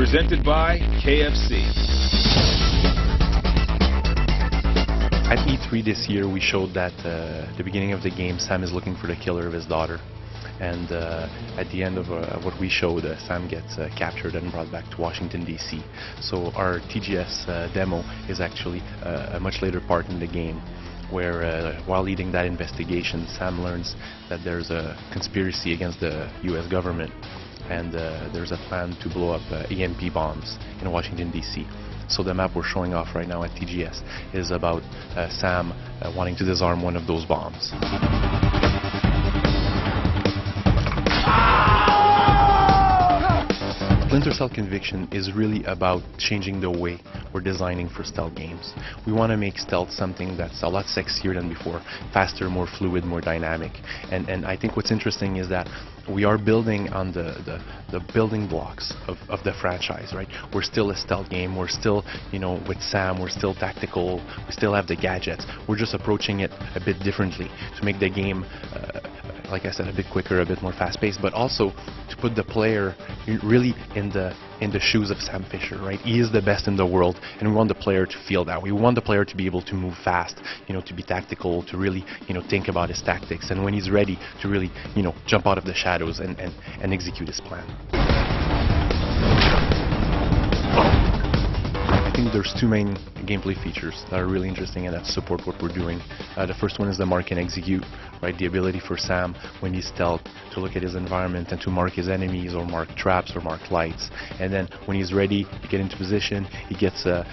Presented by KFC. At E3 this year, we showed that at the beginning of the game, Sam is looking for the killer of his daughter. And at the end of what we showed, Sam gets captured and brought back to Washington, D.C. So our TGS demo is actually a much later part in the game, where while leading that investigation, Sam learns that there's a conspiracy against the U.S. government, and there's a plan to blow up EMP bombs in Washington, D.C. So the map we're showing off right now at TGS is about Sam wanting to disarm one of those bombs. Splinter Cell Conviction is really about changing the way we're designing for stealth games. We want to make stealth something that's a lot sexier than before, faster, more fluid, more dynamic. And I think what's interesting is that we are building on the building blocks of the franchise, right? We're still a stealth game, we're still, you know, with Sam, we're still tactical, we still have the gadgets. We're just approaching it a bit differently to make the game like I said, a bit quicker, a bit more fast-paced, but also to put the player really in the shoes of Sam Fisher, right? He is the best in the world, and we want the player to feel that. We want the player to be able to move fast, you know, to be tactical, to really, you know, think about his tactics, and when he's ready, to really, you know, jump out of the shadows and execute his plan. I think there's two main gameplay features that are really interesting and that support what we're doing. The first one is the mark and execute, right? The ability for Sam, when he's stealth, to look at his environment and to mark his enemies or mark traps or mark lights. And then when he's ready, you get into position, he gets the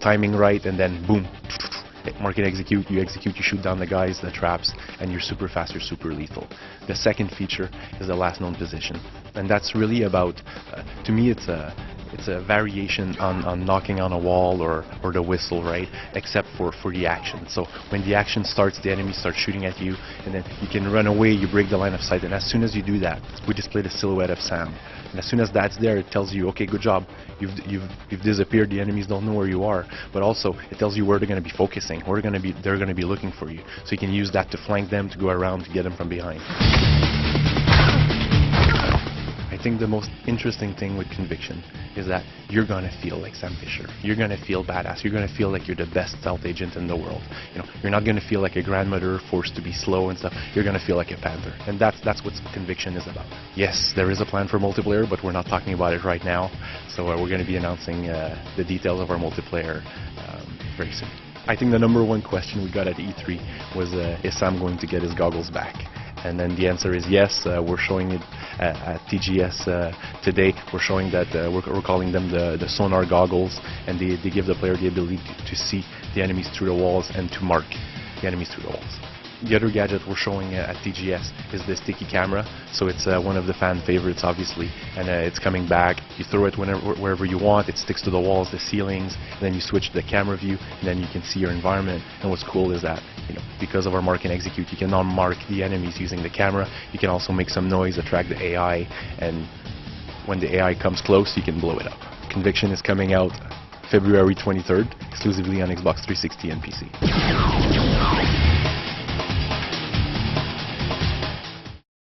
timing right, and then boom, mark and execute, you shoot down the guys, the traps, and you're super fast, you're super lethal. The second feature is the last known position, and that's really about, to me it's a variation on knocking on a wall or the whistle, right? Except for the action. So when the action starts, the enemy starts shooting at you, and then you can run away, you break the line of sight, and as soon as you do that, we display the silhouette of Sam. And as soon as that's there, it tells you, okay, good job, you've disappeared, the enemies don't know where you are, but also it tells you where they're going to be focusing, where they're going to be looking for you. So you can use that to flank them, to go around, to get them from behind. I think the most interesting thing with Conviction is that you're going to feel like Sam Fisher. You're going to feel badass. You're going to feel like you're the best stealth agent in the world. You know, you're not going to feel like a grandmother forced to be slow and stuff. You're going to feel like a panther. And that's what Conviction is about. Yes, there is a plan for multiplayer, but we're not talking about it right now. So we're going to be announcing the details of our multiplayer very soon. I think the number one question we got at E3 was, is Sam going to get his goggles back? And then the answer is yes. We're showing it at TGS today. We're showing that we're calling them the sonar goggles, and they give the player the ability to see the enemies through the walls and to mark the enemies through the walls. The other gadget we're showing at TGS is the sticky camera. So it's one of the fan favorites, obviously, and it's coming back. You throw it wherever you want. It sticks to the walls, the ceilings, and then you switch to the camera view, and then you can see your environment. And what's cool is that, you know, because of our mark and execute, you can now mark the enemies using the camera. You can also make some noise, attract the AI, and when the AI comes close, you can blow it up. Conviction is coming out February 23rd, exclusively on Xbox 360 and PC.